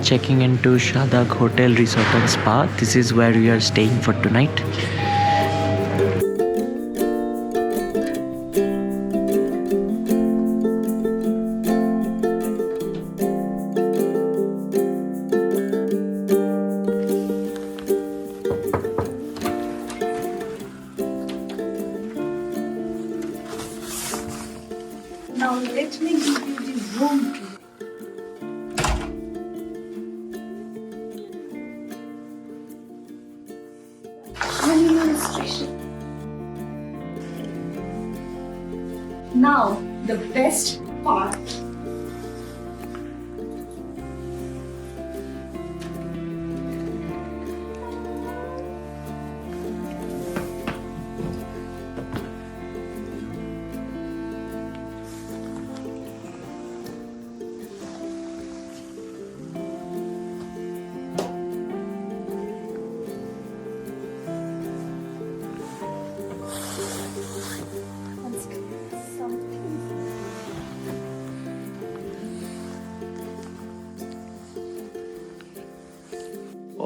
checking into Shahdag Hotel Resort and Spa. This is where we are staying for tonight. Now let me give you the room tour. Honeymoon station. Now the best part.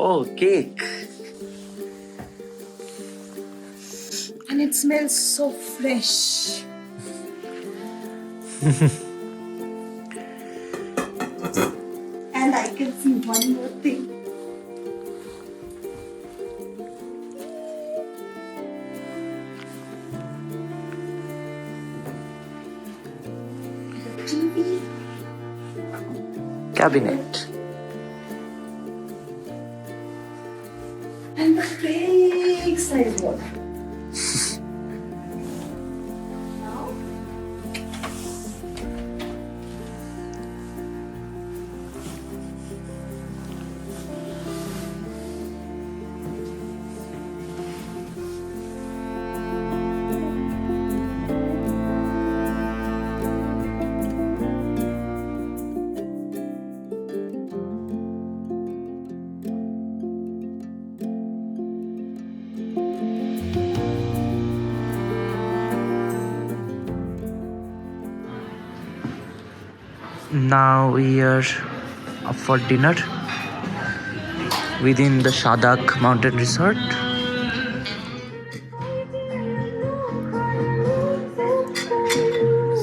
Oh, cake! And it smells so fresh. And I can see one more thing. The TV. Cabinet. And the big size wall. Now, Now we are up for dinner within the Shahdag Mountain Resort.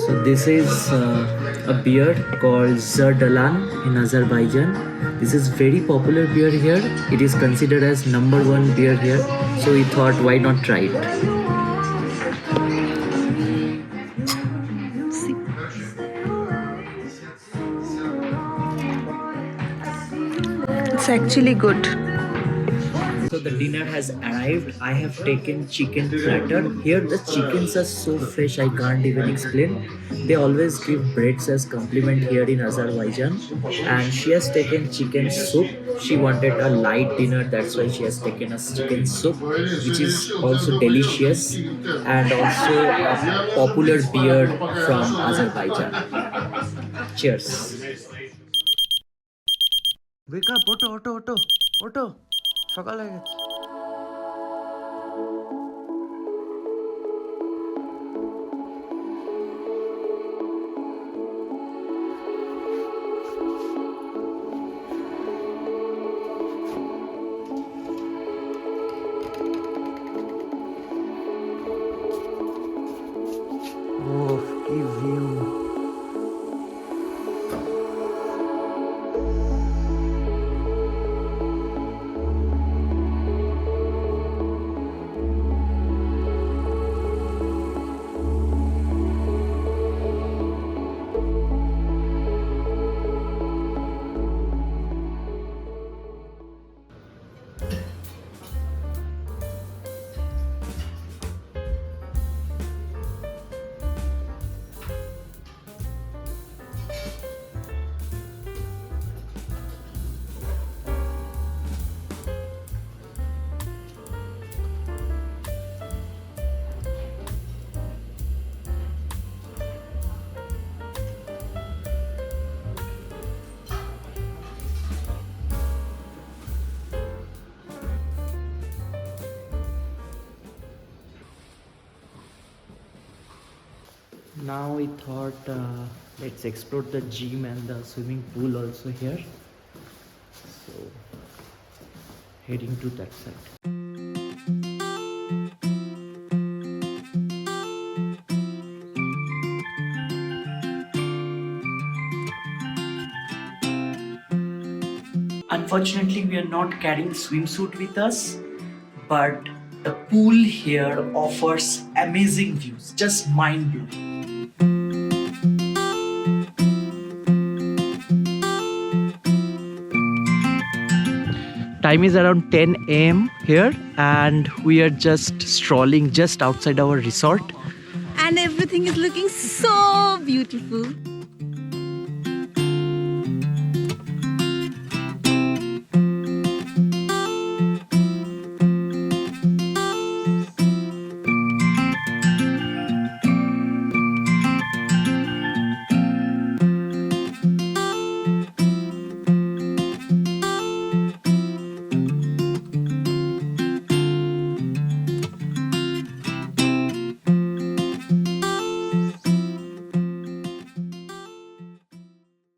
So this is a beer called Zerdalan in Azerbaijan. This is very popular beer here. It is considered as #1 beer here. So we thought, why not try it? it's actually good. So the dinner has arrived. I have taken chicken platter. Here the chickens are so fresh I can't even explain. They always give breads as compliment here in Azerbaijan. And she has taken chicken soup. She wanted a light dinner, that's why she has taken a chicken soup, which is also delicious and also a popular beer from Azerbaijan. Cheers. Wake up, Otto. সকাল হয়ে গেছে ওফ কি view Now we thought let's explore the gym and the swimming pool also here. heading to that side. Unfortunately, we are not carrying swimsuit with us, but the pool here offers amazing views, just mind blowing. Time is around 10 a.m. here, and we are just strolling just outside our resort. And everything is looking so beautiful.